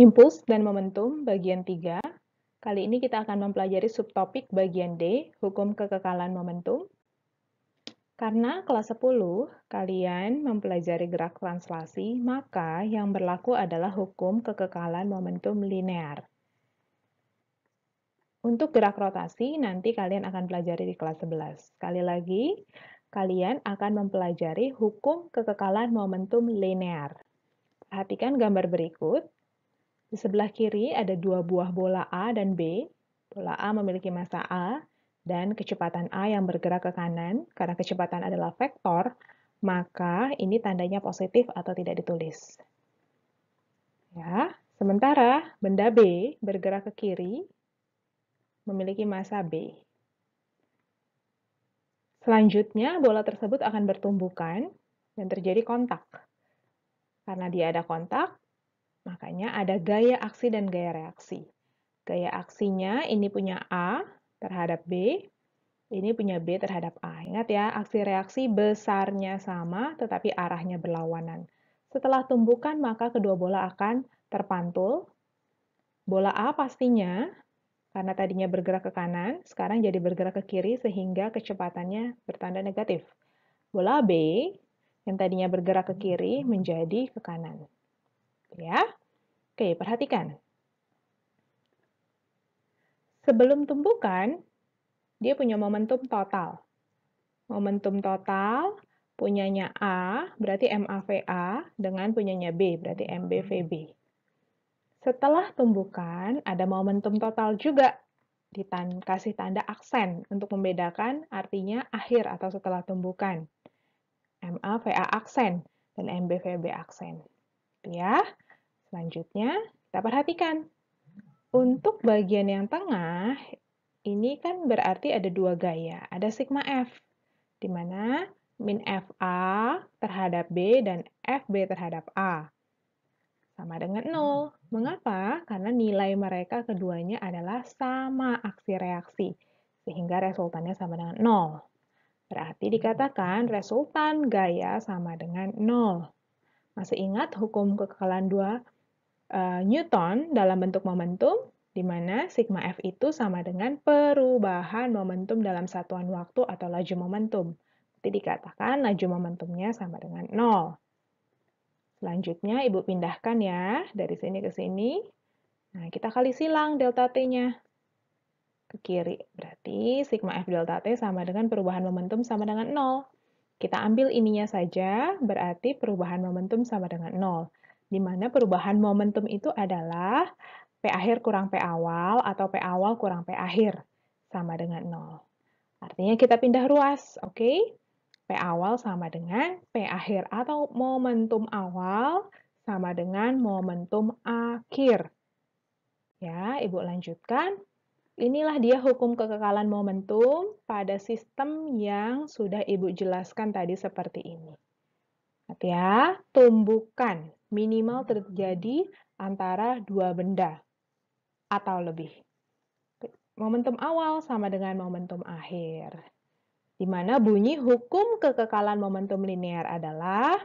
Impuls dan momentum bagian 3. Kali ini kita akan mempelajari subtopik bagian D, hukum kekekalan momentum. Karena kelas 10, kalian mempelajari gerak translasi, maka yang berlaku adalah hukum kekekalan momentum linear. Untuk gerak rotasi, nanti kalian akan pelajari di kelas 11. Sekali lagi, kalian akan mempelajari hukum kekekalan momentum linear. Perhatikan gambar berikut. Di sebelah kiri ada dua buah bola A dan B. Bola A memiliki massa A dan kecepatan A yang bergerak ke kanan. Karena kecepatan adalah vektor, maka ini tandanya positif atau tidak ditulis. Ya, sementara benda B bergerak ke kiri memiliki massa B. Selanjutnya, bola tersebut akan bertumbukan dan terjadi kontak. Karena dia ada kontak, makanya ada gaya aksi dan gaya reaksi. Gaya aksinya ini punya A terhadap B, ini punya B terhadap A. Ingat ya, aksi reaksi besarnya sama tetapi arahnya berlawanan. Setelah tumbukan maka kedua bola akan terpantul. Bola A pastinya, karena tadinya bergerak ke kanan, sekarang jadi bergerak ke kiri sehingga kecepatannya bertanda negatif. Bola B yang tadinya bergerak ke kiri menjadi ke kanan. Ya, oke, perhatikan. Sebelum tumbukan, dia punya momentum total. Momentum total punyanya A, berarti MAVA, dengan punyanya B, berarti MBVB. Setelah tumbukan, ada momentum total juga. Dikasih tanda aksen untuk membedakan artinya akhir atau setelah tumbukan. MAVA aksen dan MBVB aksen. Ya, selanjutnya kita perhatikan. Untuk bagian yang tengah, ini kan berarti ada dua gaya. Ada sigma F, di mana min FA terhadap B dan FB terhadap A sama dengan 0. Mengapa? Karena nilai mereka keduanya adalah sama aksi reaksi, sehingga resultannya sama dengan 0. Berarti dikatakan resultan gaya sama dengan 0. Masih ingat hukum kekekalan 2 Newton dalam bentuk momentum, di mana sigma F itu sama dengan perubahan momentum dalam satuan waktu atau laju momentum. Jadi dikatakan laju momentumnya sama dengan 0. Selanjutnya, Ibu pindahkan ya, dari sini ke sini. Nah, kita kali silang delta T-nya ke kiri. Berarti sigma F delta T sama dengan perubahan momentum sama dengan 0. Kita ambil ininya saja, berarti perubahan momentum sama dengan 0. Di mana perubahan momentum itu adalah P akhir kurang P awal atau P awal kurang P akhir sama dengan 0. Artinya kita pindah ruas, oke? P awal sama dengan P akhir atau momentum awal sama dengan momentum akhir. Ya, Ibu lanjutkan. Inilah dia hukum kekekalan momentum pada sistem yang sudah Ibu jelaskan tadi seperti ini. Lihat ya, tumbukan minimal terjadi antara dua benda atau lebih. Momentum awal sama dengan momentum akhir. Di mana bunyi hukum kekekalan momentum linear adalah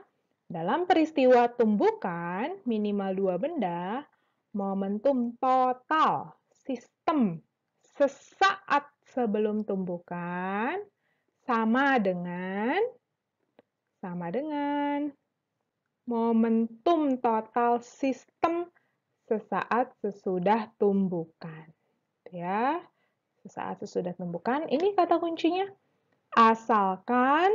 dalam peristiwa tumbukan minimal dua benda, momentum total sistem sesaat sebelum tumbukan sama dengan momentum total sistem sesaat sesudah tumbukan. Ya, sesaat sesudah tumbukan, ini kata kuncinya. Asalkan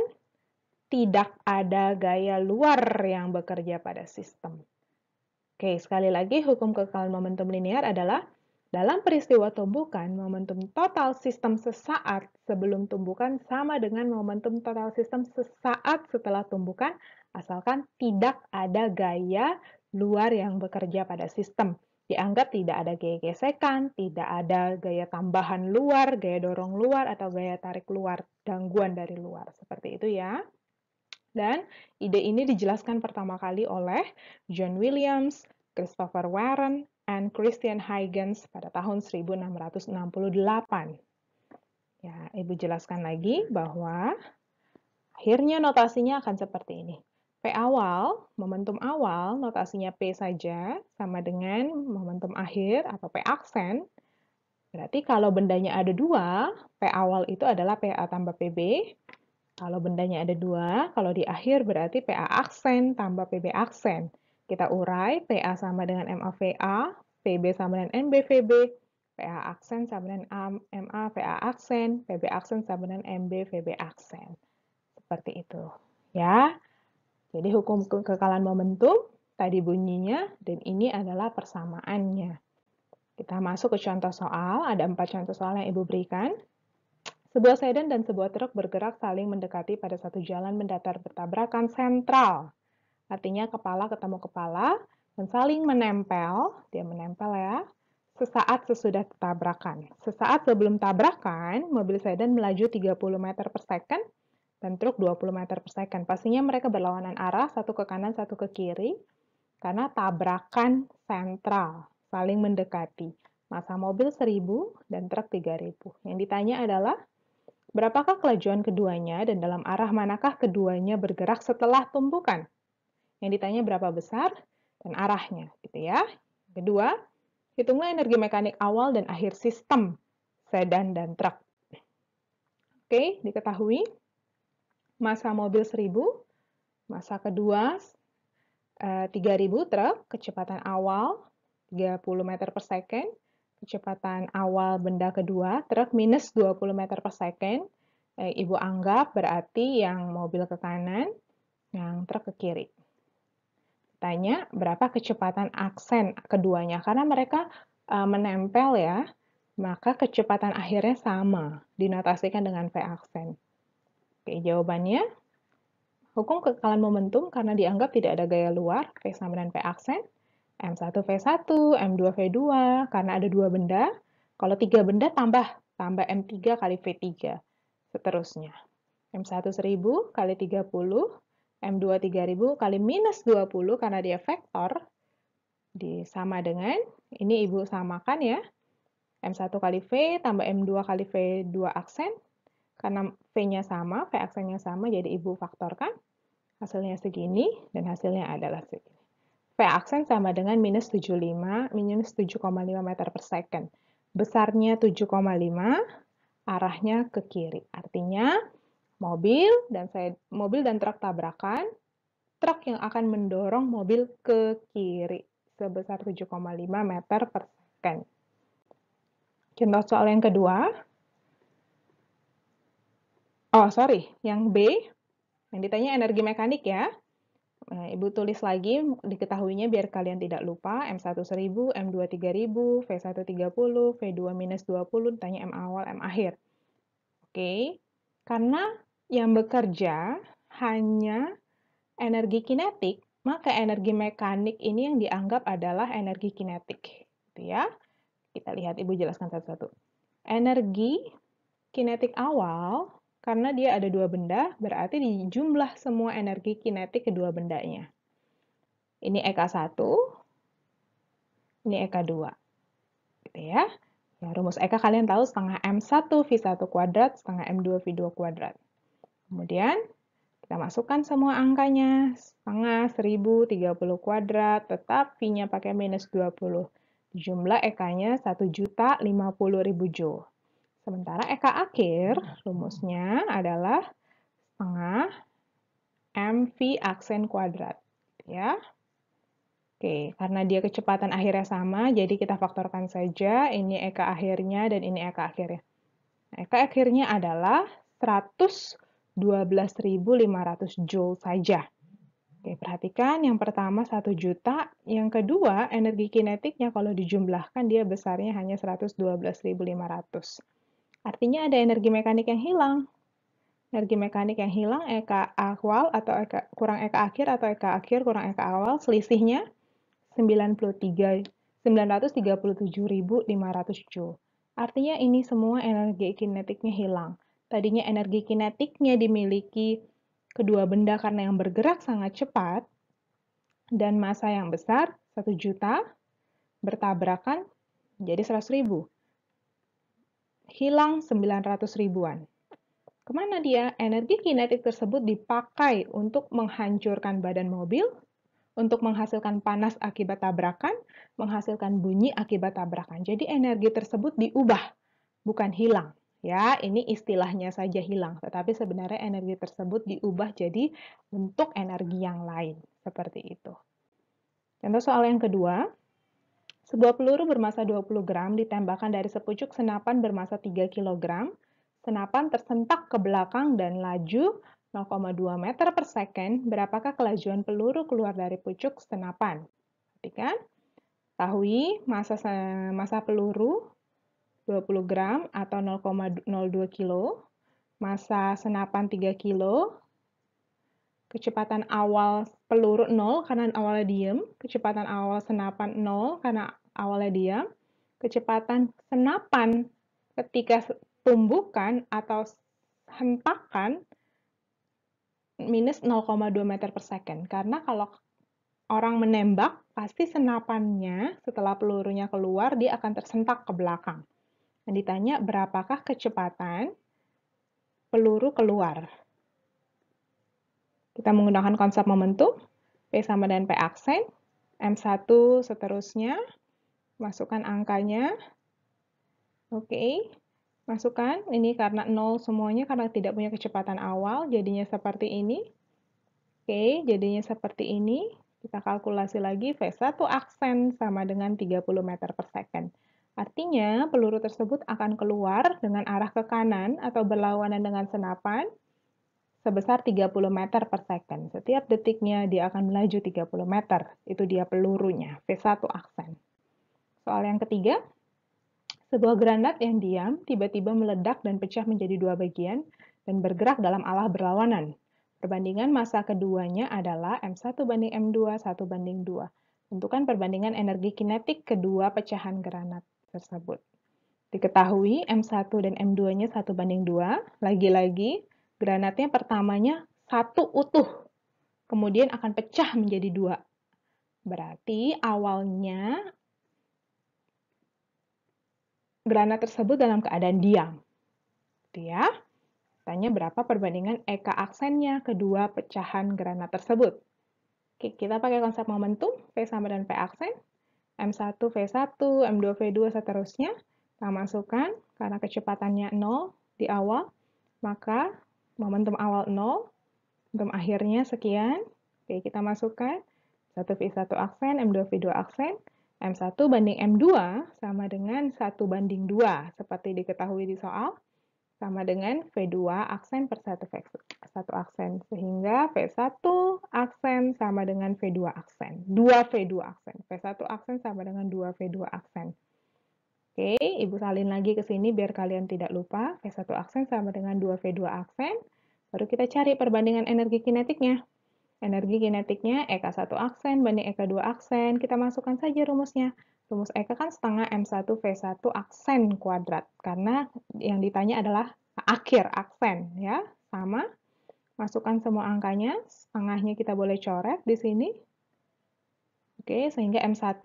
tidak ada gaya luar yang bekerja pada sistem. Oke, sekali lagi hukum kekekalan momentum linear adalah dalam peristiwa tumbukan, momentum total sistem sesaat sebelum tumbukan sama dengan momentum total sistem sesaat setelah tumbukan, asalkan tidak ada gaya luar yang bekerja pada sistem. Dianggap tidak ada gaya gesekan, tidak ada gaya tambahan luar, gaya dorong luar, atau gaya tarik luar, gangguan dari luar. Seperti itu ya. Dan ide ini dijelaskan pertama kali oleh John Williams, Christopher Warren, and Christian Huygens pada tahun 1668. Ya, Ibu jelaskan lagi bahwa akhirnya notasinya akan seperti ini. P awal, momentum awal, notasinya P saja, sama dengan momentum akhir atau P aksen. Berarti kalau bendanya ada dua, P awal itu adalah PA tambah PB. Kalau bendanya ada dua, kalau di akhir berarti PA aksen tambah PB aksen. Kita urai, PA sama dengan MA VA, PB sama dengan MB VB, PA aksen sama dengan MA VA aksen, PB aksen sama dengan MB VB aksen. Seperti itu. Ya. Jadi hukum kekekalan momentum tadi bunyinya, dan ini adalah persamaannya. Kita masuk ke contoh soal, ada 4 contoh soal yang Ibu berikan. Sebuah sedan dan sebuah truk bergerak saling mendekati pada satu jalan mendatar bertabrakan sentral. Artinya kepala ketemu kepala, dan saling menempel, dia menempel ya, sesaat sesudah tabrakan. Sesaat sebelum tabrakan, mobil sedan melaju 30 meter per second, dan truk 20 meter per second. Pastinya mereka berlawanan arah, satu ke kanan, satu ke kiri, karena tabrakan sentral, saling mendekati. Massa mobil 1000 dan truk 3000. Yang ditanya adalah, berapakah kelajuan keduanya dan dalam arah manakah keduanya bergerak setelah tumpukan? Yang ditanya berapa besar dan arahnya, gitu ya. Kedua, hitunglah energi mekanik awal dan akhir sistem sedan dan truk. Oke, diketahui massa mobil 1000, massa kedua 3000 truk, kecepatan awal 30 meter per second, kecepatan awal benda kedua truk minus 20 meter per second. Ibu anggap berarti yang mobil ke kanan, yang truk ke kiri. Tanya berapa kecepatan aksen keduanya, karena mereka menempel ya, maka kecepatan akhirnya sama, dinotasikan dengan V aksen. Oke, jawabannya, hukum kekekalan momentum karena dianggap tidak ada gaya luar, V sama dengan P aksen, M1 V1, M2 V2, karena ada dua benda, kalau tiga benda tambah M3 kali V3, seterusnya. M1 1000 kali 30, M2 3000 kali minus 20, karena dia vektor, sama dengan, ini Ibu samakan ya, M1 kali V tambah M2 kali V2 aksen, karena V-nya sama, V aksennya sama, jadi Ibu faktorkan. Hasilnya segini, dan hasilnya adalah segini. V aksen sama dengan minus 7,5 meter per second. Besarnya 7,5, arahnya ke kiri. Artinya, mobil dan truk tabrakan, truk yang akan mendorong mobil ke kiri sebesar 7,5 meter per second. Contoh soal yang kedua. Yang B, yang ditanya energi mekanik ya. Ibu tulis lagi diketahuinya biar kalian tidak lupa. M1 1000, M2 3000, V1 30, V2 minus 20, ditanya M awal, M akhir. Oke, karena yang bekerja hanya energi kinetik, maka energi mekanik ini yang dianggap adalah energi kinetik. Gitu ya. Kita lihat, Ibu jelaskan satu-satu. Energi kinetik awal, karena dia ada dua benda, berarti dijumlah semua energi kinetik kedua bendanya. Ini EK1, ini EK2. Gitu ya. Ya, rumus EK kalian tahu, setengah M1 V1 kuadrat, setengah M2 V2 kuadrat. Kemudian, kita masukkan semua angkanya, setengah 1000, 30 kuadrat, tetap V-nya pakai minus 20. Jumlah EK-nya 1.050.000 Joule. Sementara EK akhir, rumusnya adalah setengah MV aksen kuadrat. Ya. Oke, karena dia kecepatan akhirnya sama, jadi kita faktorkan saja. Ini EK akhirnya dan ini EK akhirnya. EK akhirnya adalah 112.500 Joule saja. Oke, perhatikan yang pertama 1 juta, yang kedua energi kinetiknya kalau dijumlahkan dia besarnya hanya 112.500. Artinya ada energi mekanik yang hilang. Energi mekanik yang hilang EK awal atau kurang EK akhir atau EK akhir kurang EK awal, selisihnya 937.500 Joule. Artinya ini semua energi kinetiknya hilang. Tadinya energi kinetiknya dimiliki kedua benda karena yang bergerak sangat cepat dan massa yang besar, 1 juta, bertabrakan jadi 100.000. Hilang 900 ribuan. Kemana dia? Energi kinetik tersebut dipakai untuk menghancurkan badan mobil, untuk menghasilkan panas akibat tabrakan, menghasilkan bunyi akibat tabrakan. Jadi energi tersebut diubah, bukan hilang. Ya, ini istilahnya saja hilang, tetapi sebenarnya energi tersebut diubah jadi bentuk energi yang lain. Seperti itu. Contoh soal yang kedua, sebuah peluru bermasa 20 gram ditembakkan dari sepucuk senapan bermasa 3 kg. Senapan tersentak ke belakang dan laju 0,2 meter per second. Berapakah kelajuan peluru keluar dari pucuk senapan? Perhatikan. Ketahui masa peluru 20 gram atau 0,02 kilo. Masa senapan 3 kilo. Kecepatan awal peluru 0 karena awalnya diam. Kecepatan awal senapan 0 karena awalnya diam. Kecepatan senapan ketika tumbukan atau hentakan minus 0,2 meter per second. Karena kalau orang menembak, pasti senapannya setelah pelurunya keluar, dia akan tersentak ke belakang. Dan ditanya berapakah kecepatan peluru keluar. Kita menggunakan konsep momentum, P sama dengan P aksen, M1 seterusnya, masukkan angkanya, oke, masukkan, ini karena 0 semuanya karena tidak punya kecepatan awal, jadinya seperti ini, oke, jadinya seperti ini, kita kalkulasi lagi, V1 aksen sama dengan 30 meter per second. Artinya, peluru tersebut akan keluar dengan arah ke kanan atau berlawanan dengan senapan, sebesar 30 meter per second. Setiap detiknya dia akan melaju 30 meter. Itu dia pelurunya, V1 aksen. Soal yang ketiga, sebuah granat yang diam tiba-tiba meledak dan pecah menjadi dua bagian dan bergerak dalam arah berlawanan. Perbandingan massa keduanya adalah M1 banding M2, 1 banding 2. Tentukan perbandingan energi kinetik kedua pecahan granat tersebut. Diketahui M1 dan M2-nya 1 banding 2. Lagi-lagi, granatnya pertamanya satu utuh, kemudian akan pecah menjadi dua. Berarti awalnya granat tersebut dalam keadaan diam. Gitu ya. Tanya berapa perbandingan EK aksennya kedua pecahan granat tersebut. Oke, kita pakai konsep momentum, P sama dengan P aksen, M1 V1, M2 V2, seterusnya. Kita masukkan, karena kecepatannya 0 di awal, maka momentum awal 0, momentum akhirnya sekian. Oke, kita masukkan 1 V1 aksen, M2 V2 aksen, M1 banding M2 sama dengan 1 banding 2, seperti diketahui di soal, sama dengan V2 aksen per 1 aksen. Sehingga V1 aksen sama dengan V2 aksen. 2 V2 aksen. V1 aksen sama dengan 2 V2 aksen. Oke, Ibu salin lagi ke sini biar kalian tidak lupa. V1 aksen sama dengan 2V2 aksen. Baru kita cari perbandingan energi kinetiknya. Energi kinetiknya EK1 aksen banding EK2 aksen. Kita masukkan saja rumusnya. Rumus EK kan setengah M1 V1 aksen kuadrat. Karena yang ditanya adalah akhir aksen. Ya, sama. Masukkan semua angkanya. Setengahnya kita boleh coret di sini. Oke, sehingga M1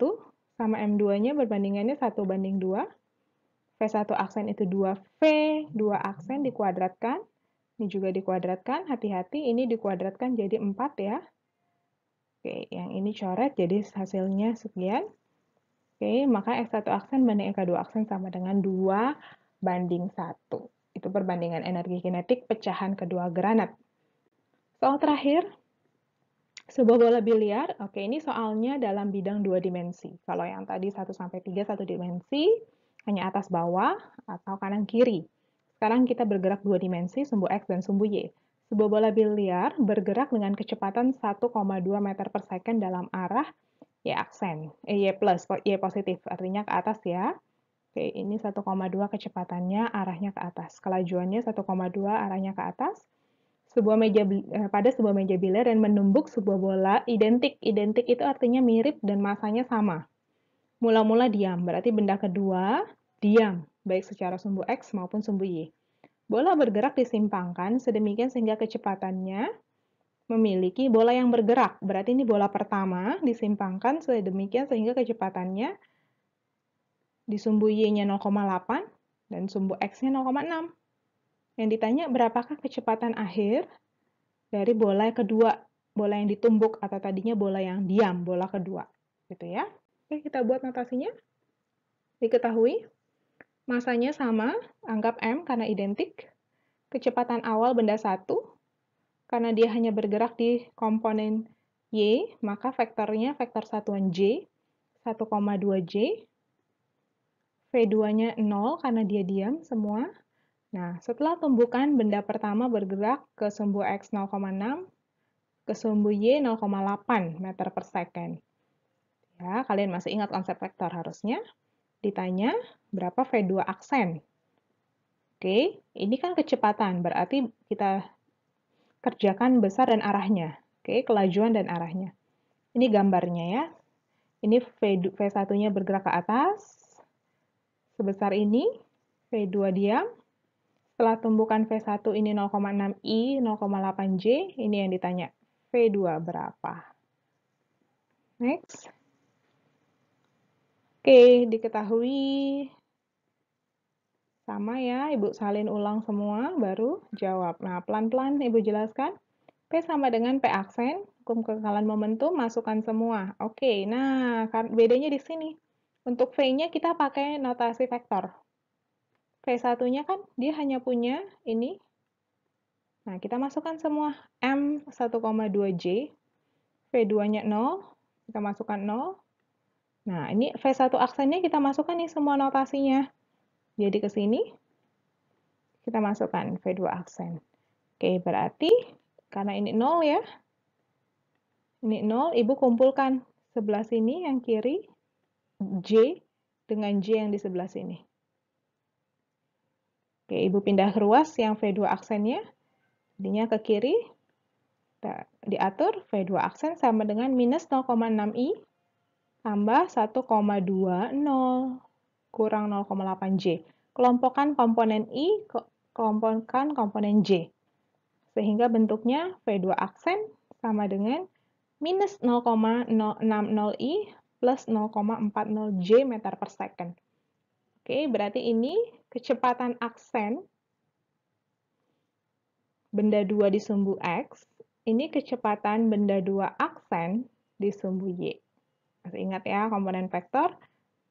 sama M2-nya berbandingannya 1 banding 2. V1 aksen itu 2V, 2 aksen dikuadratkan. Ini juga dikuadratkan, hati-hati ini dikuadratkan jadi 4 ya. Oke, yang ini coret jadi hasilnya sekian. Oke, maka X1 aksen banding X2 aksen sama dengan 2 banding 1. Itu perbandingan energi kinetik pecahan kedua granat. Soal terakhir, sebuah bola biliar, oke ini soalnya dalam bidang 2 dimensi. Kalau yang tadi 1 sampai 3 1 dimensi, hanya atas bawah atau kanan kiri. Sekarang kita bergerak 2 dimensi, sumbu X dan sumbu Y. Sebuah bola biliar bergerak dengan kecepatan 1,2 meter per second dalam arah Y aksen, Y plus, Y positif, artinya ke atas ya. Oke, ini 1,2 kecepatannya arahnya ke atas. Kelajuannya 1,2 arahnya ke atas. Pada sebuah meja biliar dan menumbuk sebuah bola identik. Identik itu artinya mirip dan masanya sama. Mula-mula diam, berarti benda kedua diam, baik secara sumbu X maupun sumbu Y. Bola bergerak disimpangkan sedemikian sehingga kecepatannya memiliki bola yang bergerak. Berarti ini bola pertama disimpangkan sedemikian sehingga kecepatannya di sumbu Y-nya 0,8 dan sumbu X-nya 0,6. Yang ditanya berapakah kecepatan akhir dari bola kedua, bola yang ditumbuk atau tadinya bola yang diam, bola kedua. Gitu ya. Oke, kita buat notasinya. Diketahui masanya sama, anggap M karena identik. Kecepatan awal benda 1, karena dia hanya bergerak di komponen Y, maka vektornya vektor satuan J, 1,2 J. V2-nya 0 karena dia diam semua. Nah, setelah tumbukan, benda pertama bergerak ke sumbu X 0,6, ke sumbu Y 0,8 meter per second. Ya, kalian masih ingat konsep vektor harusnya. Ditanya, berapa V2 aksen? Oke, ini kan kecepatan, berarti kita kerjakan besar dan arahnya. Oke, kelajuan dan arahnya. Ini gambarnya ya. Ini V1-nya bergerak ke atas, sebesar ini. V2 diam. Setelah tumbukan V1 ini 0,6 I, 0,8 J, ini yang ditanya. V2 berapa? Next. Oke, diketahui. Sama ya, Ibu salin ulang semua, baru jawab. Nah, pelan-pelan Ibu jelaskan. P sama dengan P aksen, hukum kekekalan momentum, masukkan semua. Oke, nah bedanya di sini. Untuk V-nya kita pakai notasi vektor. V1-nya kan dia hanya punya ini. Nah, kita masukkan semua. M 1,2 J, V2-nya 0, kita masukkan 0. Nah, ini V1 aksennya kita masukkan nih semua notasinya. Jadi ke sini, kita masukkan V2 aksen. Oke, berarti karena ini 0 ya, ini 0, Ibu kumpulkan sebelah sini yang kiri, J dengan J yang di sebelah sini. Oke, Ibu pindah ruas yang V2 aksennya, jadinya ke kiri, kita diatur V2 aksen sama dengan minus 0,6 I tambah 1,20 kurang 0,8 J. Kelompokkan komponen I, kelompokkan komponen J. Sehingga bentuknya V2 aksen sama dengan minus 0,060 I plus 0,40 J meter per second. Oke, berarti ini kecepatan aksen benda 2 di sumbu X, ini kecepatan benda 2 aksen di sumbu Y. Masih ingat ya komponen vektor?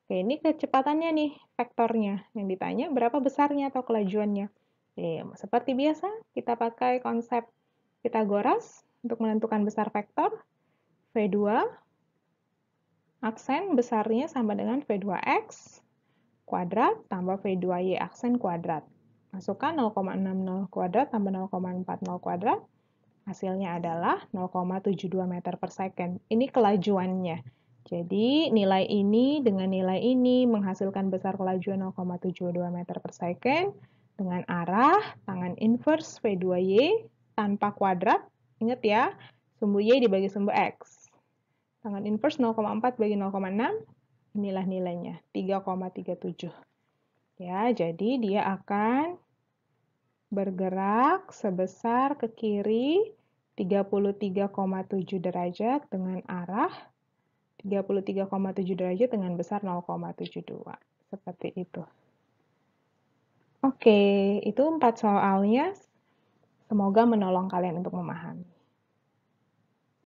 Oke, ini kecepatannya nih, vektornya. Yang ditanya berapa besarnya atau kelajuannya. Oke, seperti biasa, kita pakai konsep Pythagoras untuk menentukan besar vektor. V2 aksen besarnya sama dengan V2X kuadrat tambah V2Y aksen kuadrat. Masukkan 0,60 kuadrat tambah 0,40 kuadrat. Hasilnya adalah 0,72 meter per second. Ini kelajuannya. Jadi nilai ini dengan nilai ini menghasilkan besar kelajuan 0,72 meter per second dengan arah tangan inverse V2Y tanpa kuadrat. Ingat ya, sumbu Y dibagi sumbu X. Tangan inverse 0,4 bagi 0,6. Inilah nilainya, 3,37. Ya, jadi dia akan bergerak sebesar ke kiri 33,7 derajat dengan arah 33,7 derajat dengan besar 0,72. Seperti itu. Oke, itu 4 soalnya. Semoga menolong kalian untuk memahami.